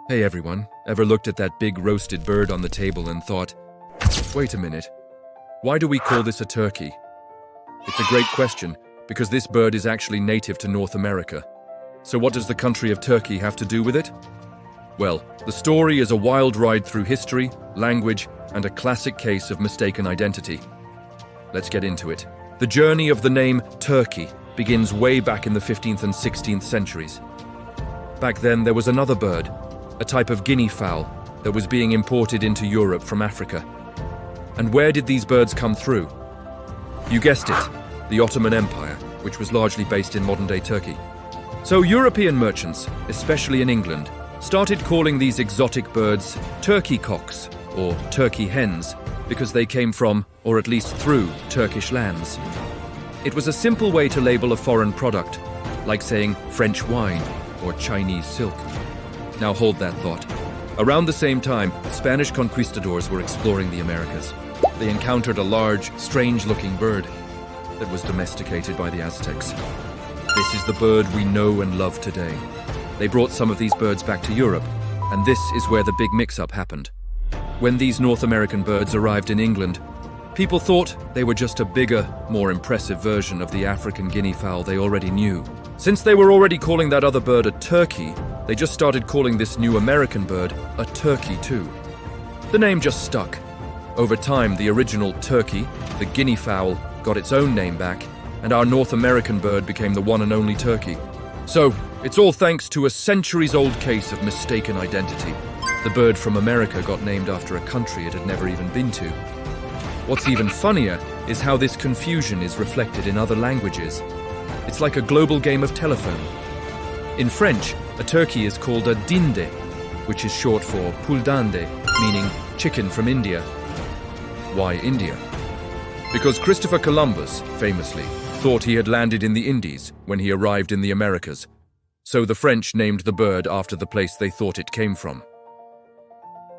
Hey everyone, ever looked at that big roasted bird on the table and thought, wait a minute, why do we call this a turkey? It's a great question, because this bird is actually native to North America. So what does the country of Turkey have to do with it? Well, the story is a wild ride through history, language, and a classic case of mistaken identity. Let's get into it. The journey of the name Turkey begins way back in the 15th and 16th centuries. Back then, there was another bird, a type of guinea fowl that was being imported into Europe from Africa. And where did these birds come through? You guessed it, the Ottoman Empire, which was largely based in modern-day Turkey. So European merchants, especially in England, started calling these exotic birds turkey cocks or turkey hens because they came from, or at least through, Turkish lands. It was a simple way to label a foreign product, like saying French wine or Chinese silk. Now hold that thought. Around the same time, Spanish conquistadors were exploring the Americas. They encountered a large, strange-looking bird that was domesticated by the Aztecs. This is the bird we know and love today. They brought some of these birds back to Europe, and this is where the big mix-up happened. When these North American birds arrived in England, people thought they were just a bigger, more impressive version of the African guinea fowl they already knew. Since they were already calling that other bird a turkey, they just started calling this new American bird a turkey too. The name just stuck. Over time, the original turkey, the guinea fowl, got its own name back, and our North American bird became the one and only turkey. So, it's all thanks to a centuries-old case of mistaken identity. The bird from America got named after a country it had never even been to. What's even funnier is how this confusion is reflected in other languages. It's like a global game of telephone. In French, a turkey is called a dinde, which is short for pouldande, meaning chicken from India. Why India? Because Christopher Columbus, famously, thought he had landed in the Indies when he arrived in the Americas. So the French named the bird after the place they thought it came from.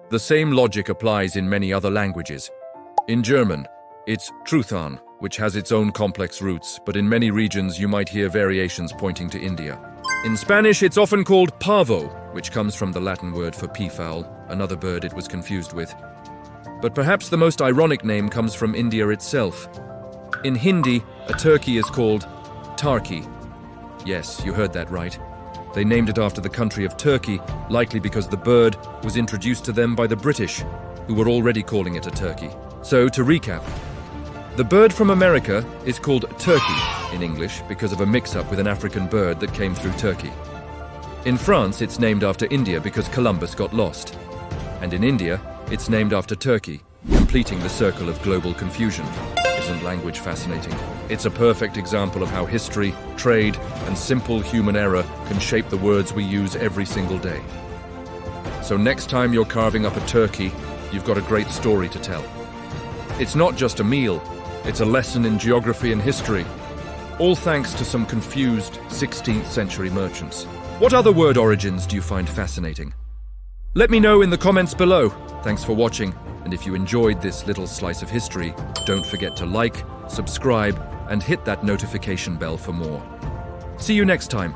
The same logic applies in many other languages. In German, it's Truthan, which has its own complex roots, but in many regions you might hear variations pointing to India. In Spanish, it's often called pavo, which comes from the Latin word for peafowl, another bird it was confused with. But perhaps the most ironic name comes from India itself. In Hindi, a turkey is called tarki. Yes, you heard that right. They named it after the country of Turkey, likely because the bird was introduced to them by the British, who were already calling it a turkey. So, to recap, the bird from America is called turkey in English because of a mix-up with an African bird that came through Turkey. In France, it's named after India because Columbus got lost. And in India, it's named after Turkey, completing the circle of global confusion. Isn't language fascinating? It's a perfect example of how history, trade, and simple human error can shape the words we use every single day. So next time you're carving up a turkey, you've got a great story to tell. It's not just a meal, it's a lesson in geography and history, all thanks to some confused 16th century merchants. What other word origins do you find fascinating? Let me know in the comments below. Thanks for watching, and if you enjoyed this little slice of history, don't forget to like, subscribe, and hit that notification bell for more. See you next time.